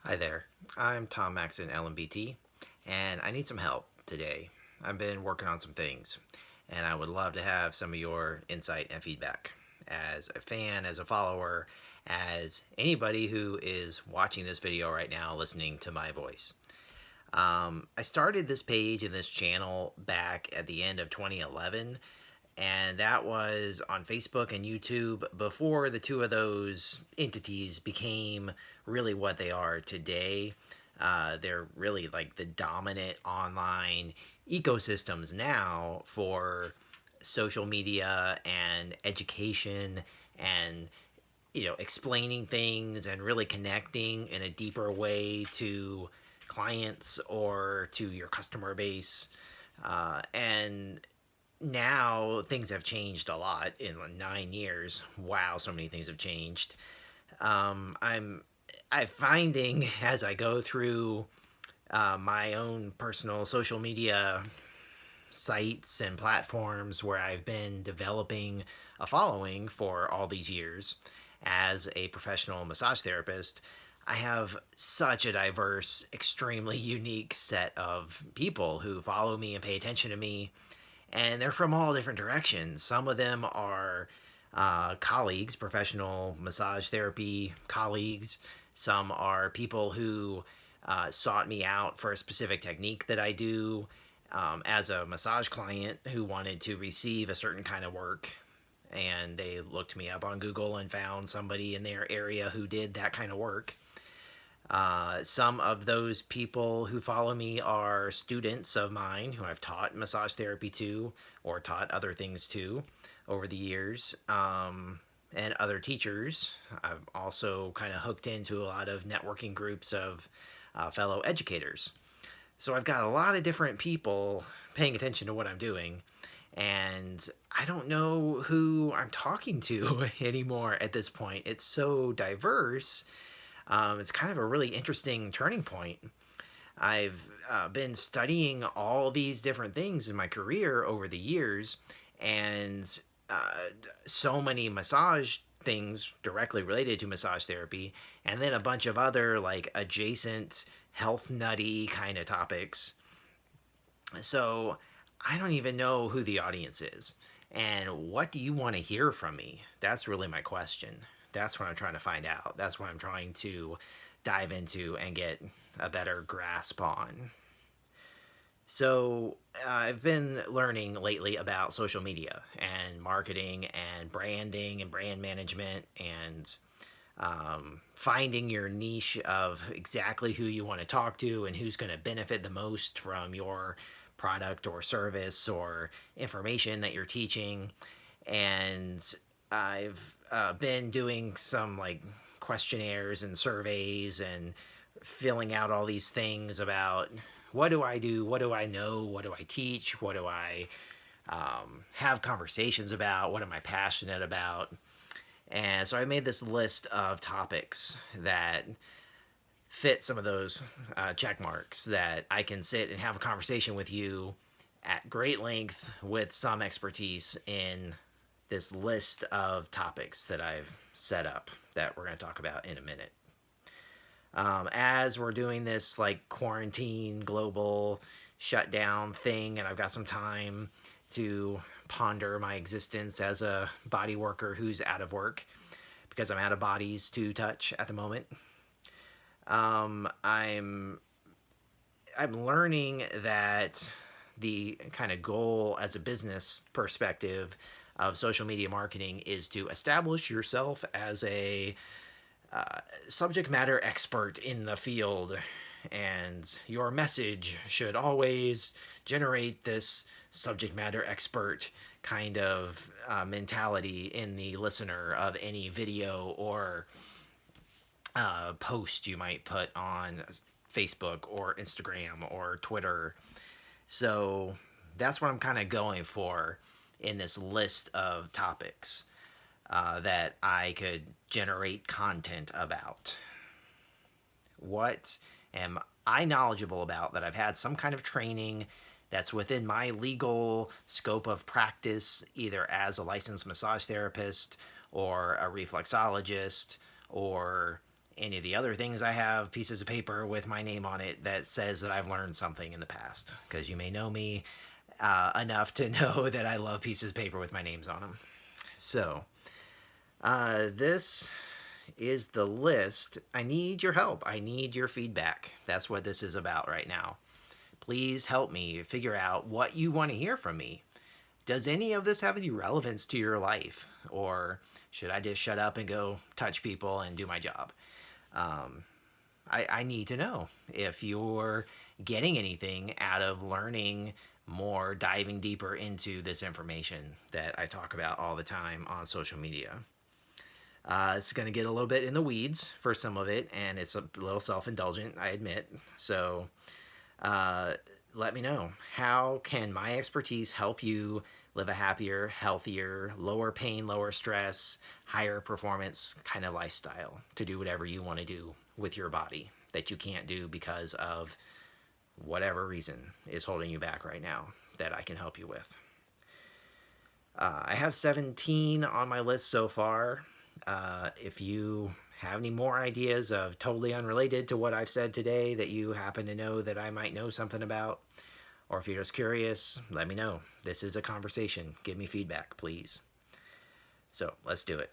Hi there, I'm Tom Maxson, LMBT, and I need some help today. I've been working on some things, and I would love to have some of your insight and feedback. As a fan, as a follower, as anybody who is watching this video right now, listening to my voice. I started this page and this channel back at the end of 2011, and that was on Facebook and YouTube before the two of those entities became really what they are today. They're really like the dominant online ecosystems now for social media and education and explaining things and really connecting in a deeper way to clients or to your customer base. And now things have changed a lot in 9 years. Wow, so many things have changed. I'm finding as I go through my own personal social media sites and platforms where I've been developing a following for all these years as a professional massage therapist. I have such a diverse, extremely unique set of people who follow me and pay attention to me, and they're from all different directions. Some of them are colleagues, professional massage therapy colleagues. Some are people who sought me out for a specific technique that I do as a massage client who wanted to receive a certain kind of work. And they looked me up on Google and found somebody in their area who did that kind of work. Some of those people who follow me are students of mine who I've taught massage therapy to or taught other things to over the years, and other teachers. I've also kind of hooked into a lot of networking groups of fellow educators. So I've got a lot of different people paying attention to what I'm doing, and I don't know who I'm talking to anymore at this point. It's so diverse. It's kind of a really interesting turning point. I've been studying all these different things in my career over the years, and so many massage things directly related to massage therapy, and then a bunch of other like adjacent health nutty kind of topics. So I don't even know who the audience is. And what do you want to hear from me? That's really my question. That's what I'm trying to find out. That's what I'm trying to dive into and get a better grasp on. So, I've been learning lately about social media and marketing and branding and brand management and finding your niche of exactly who you want to talk to and who's going to benefit the most from your product or service or information that you're teaching. And I've been doing some like questionnaires and surveys and filling out all these things about what do I do, what do I know, what do I teach, what do I have conversations about, what am I passionate about. And so I made this list of topics that fit some of those check marks that I can sit and have a conversation with you at great length with some expertise in this list of topics that I've set up that we're going to talk about in a minute. As we're doing this like quarantine global shutdown thing, and I've got some time to ponder my existence as a body worker who's out of work because I'm out of bodies to touch at the moment. I'm learning that the kind of goal as a business perspective of social media marketing is to establish yourself as a subject matter expert in the field, and your message should always generate this subject matter expert kind of mentality in the listener of any video or post you might put on Facebook or Instagram or Twitter. So that's what I'm kind of going for in this list of topics that I could generate content about. What am I knowledgeable about that I've had some kind of training that's within my legal scope of practice, either as a licensed massage therapist or a reflexologist or any of the other things I have pieces of paper with my name on it that says that I've learned something in the past, because you may know me enough to know that I love pieces of paper with my names on them. So, this is the list. I need your help. I need your feedback. That's what this is about right now. Please help me figure out what you want to hear from me. Does any of this have any relevance to your life? Or should I just shut up and go touch people and do my job? I need to know if you're getting anything out of learning more, diving deeper into this information that I talk about all the time on social media. It's going to get a little bit in the weeds for some of it, and it's a little self-indulgent, I admit. So let me know. How can my expertise help you live a happier, healthier, lower pain, lower stress, higher performance kind of lifestyle to do whatever you want to do with your body that you can't do because of whatever reason is holding you back right now that I can help you with. I have 17 on my list so far. If you have any more ideas of totally unrelated to what I've said today that you happen to know that I might know something about, or if you're just curious, let me know. This is a conversation. Give me feedback, please. So let's do it.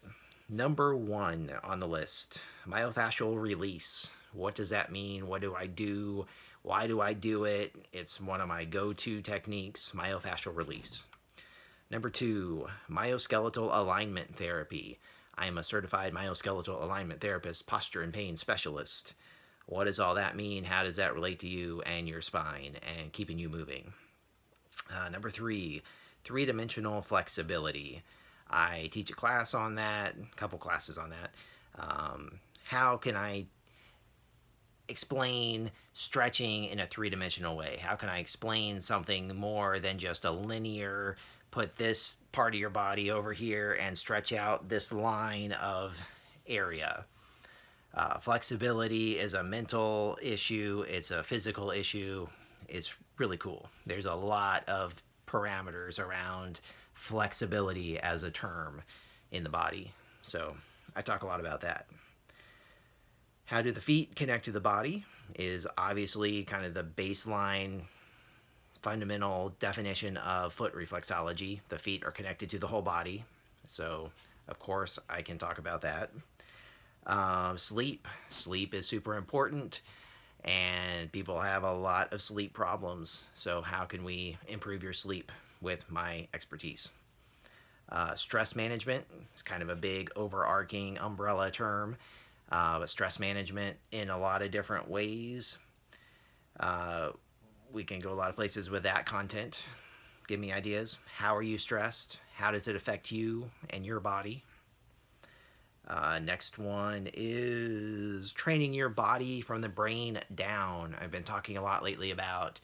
Number 1 on the list, myofascial release. What does that mean? What do I do? Why do I do it? It's one of my go-to techniques, myofascial release. Number 2, myoskeletal alignment therapy. I am a certified myoskeletal alignment therapist, posture and pain specialist. What does all that mean? How does that relate to you and your spine and keeping you moving? Number 3, three-dimensional flexibility. I teach a class on that, a couple classes on that. How can I explain stretching in a three-dimensional way? How can I explain something more than just a linear, put this part of your body over here and stretch out this line of area? Flexibility is a mental issue. It's a physical issue. It's really cool. There's a lot of parameters around flexibility as a term in the body. So I talk a lot about that. How do the feet connect to the body is obviously kind of the baseline fundamental definition of foot reflexology. The feet are connected to the whole body. So, of course, I can talk about that. Sleep. Sleep is super important, and people have a lot of sleep problems. So how can we improve your sleep with my expertise? Stress management is kind of a big overarching umbrella term. But stress management in a lot of different ways. We can go a lot of places with that content. Give me ideas. How are you stressed? How does it affect you and your body? Next one is training your body from the brain down. I've been talking a lot lately about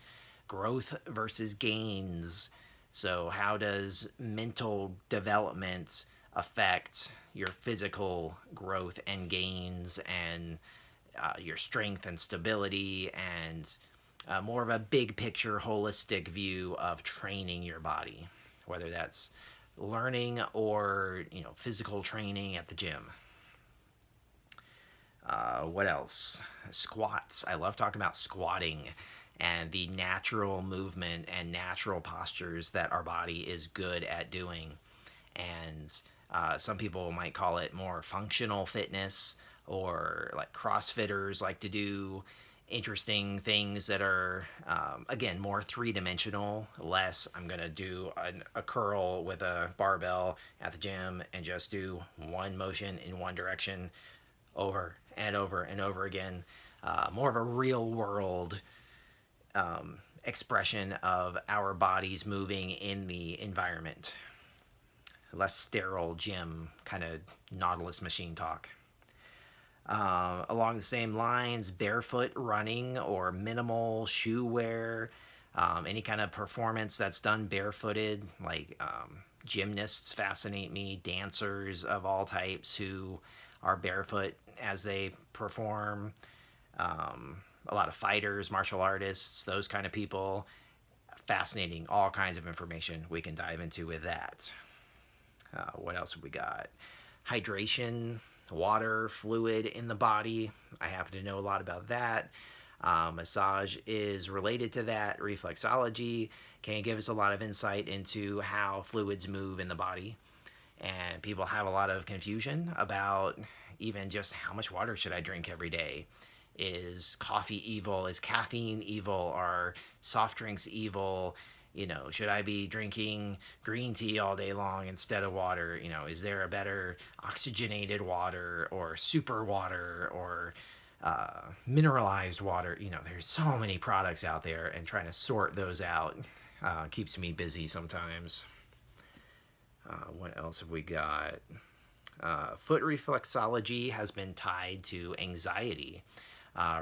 growth versus gains. So how does mental development affect your physical growth and gains and your strength and stability and more of a big picture holistic view of training your body, whether that's learning or physical training at the gym. What else? Squats. I love talking about squatting and the natural movement and natural postures that our body is good at doing. And some people might call it more functional fitness, or like CrossFitters like to do interesting things that are, again, more three-dimensional, less I'm going to do a curl with a barbell at the gym and just do one motion in one direction over and over and over again. More of a real-world expression of our bodies moving in the environment. Less sterile gym kind of Nautilus machine talk. Along the same lines, barefoot running or minimal shoe wear, any kind of performance that's done barefooted, like gymnasts fascinate me, dancers of all types who are barefoot as they perform, a lot of fighters, martial artists, those kind of people. Fascinating, all kinds of information we can dive into with that. What else have we got? Hydration. water fluid in the body. I happen to know a lot about that. Massage is related to that. Reflexology can give us a lot of insight into how fluids move in the body. And people have a lot of confusion about even just how much water should I drink every day. Is coffee evil? Is caffeine evil? Are soft drinks evil? Should I be drinking green tea all day long instead of water? Is there a better oxygenated water or super water or mineralized water? There's so many products out there, and trying to sort those out keeps me busy sometimes. What else have we got? Foot reflexology has been tied to anxiety.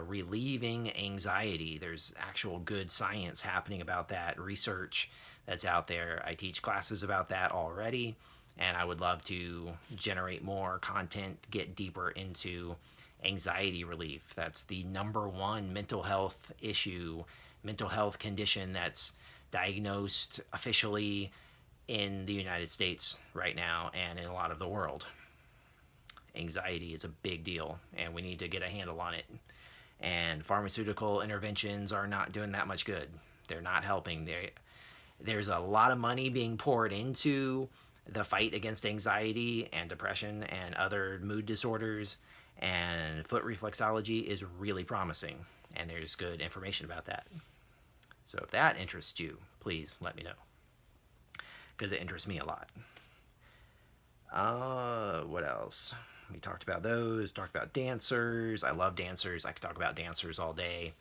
Relieving anxiety. There's actual good science happening about that, research that's out there. I teach classes about that already, and I would love to generate more content, get deeper into anxiety relief. That's the number one mental health issue, mental health condition that's diagnosed officially in the United States right now and in a lot of the world. Anxiety is a big deal, and we need to get a handle on it. And pharmaceutical interventions are not doing that much good. They're not helping. There's a lot of money being poured into the fight against anxiety and depression and other mood disorders, and foot reflexology is really promising, and there's good information about that. So if that interests you, please let me know, because it interests me a lot. What else? We talked about those, talked about dancers. I love dancers. I could talk about dancers all day.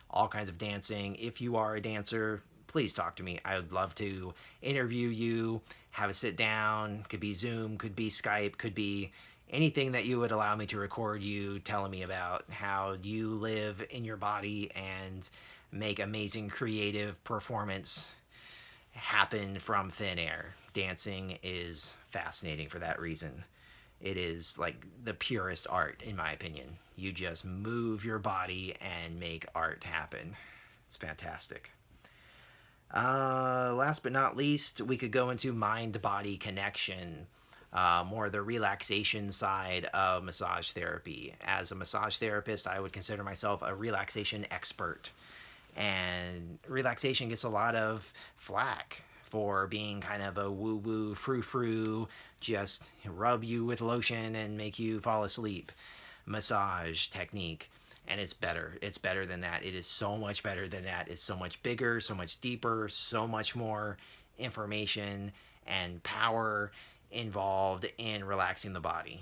All kinds of dancing. If you are a dancer, please talk to me. I would love to interview you, have a sit down. Could be Zoom, could be Skype, could be anything that you would allow me to record you telling me about how you live in your body and make amazing creative performance happen from thin air. Dancing is fascinating for that reason. It is like the purest art, in my opinion. You just move your body and make art happen. It's fantastic. Last but not least, we could go into mind-body connection, more the relaxation side of massage therapy. As a massage therapist, I would consider myself a relaxation expert. And relaxation gets a lot of flack for being kind of a woo-woo, frou-frou, just rub you with lotion and make you fall asleep massage technique. And it's better. It's better than that. It is so much better than that. It's so much bigger, so much deeper, so much more information and power involved in relaxing the body.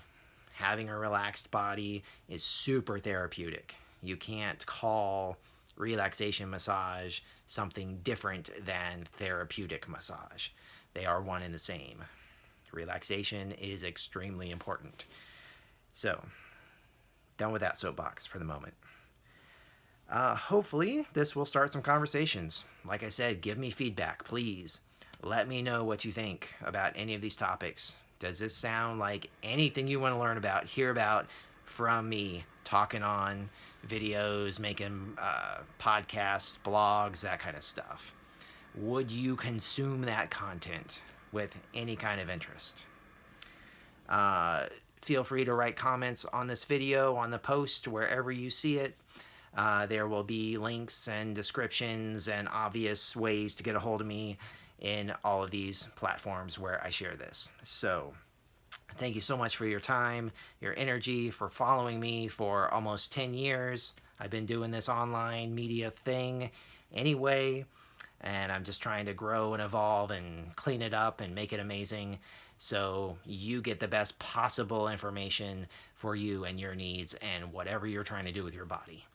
Having a relaxed body is super therapeutic. You can't call relaxation massage something different than therapeutic massage. They are one and the same. Relaxation is extremely important. So, done with that soapbox for the moment. Hopefully, this will start some conversations. Like I said, give me feedback, please. Let me know what you think about any of these topics. Does this sound like anything you want to learn about, hear about from me, talking on videos, making podcasts, blogs, that kind of stuff? Would you consume that content with any kind of interest? Feel free to write comments on this video, on the post, wherever you see it. There will be links and descriptions and obvious ways to get a hold of me in all of these platforms where I share this. So, thank you so much for your time, your energy, for following me for almost 10 years. I've been doing this online media thing anyway, and I'm just trying to grow and evolve and clean it up and make it amazing so you get the best possible information for you and your needs and whatever you're trying to do with your body.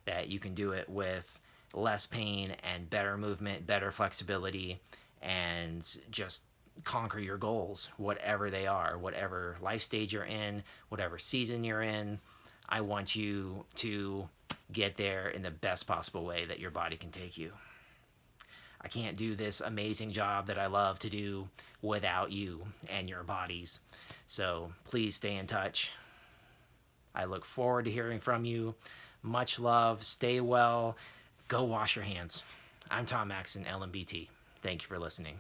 That you can do it with less pain and better movement, better flexibility, and just conquer your goals, whatever they are, whatever life stage you're in, whatever season you're in. I want you to get there in the best possible way that your body can take you. I can't do this amazing job that I love to do without you and your bodies. So please stay in touch. I look forward to hearing from you. Much love. Stay well. Go wash your hands. I'm Tom Maxson, LMBT. Thank you for listening.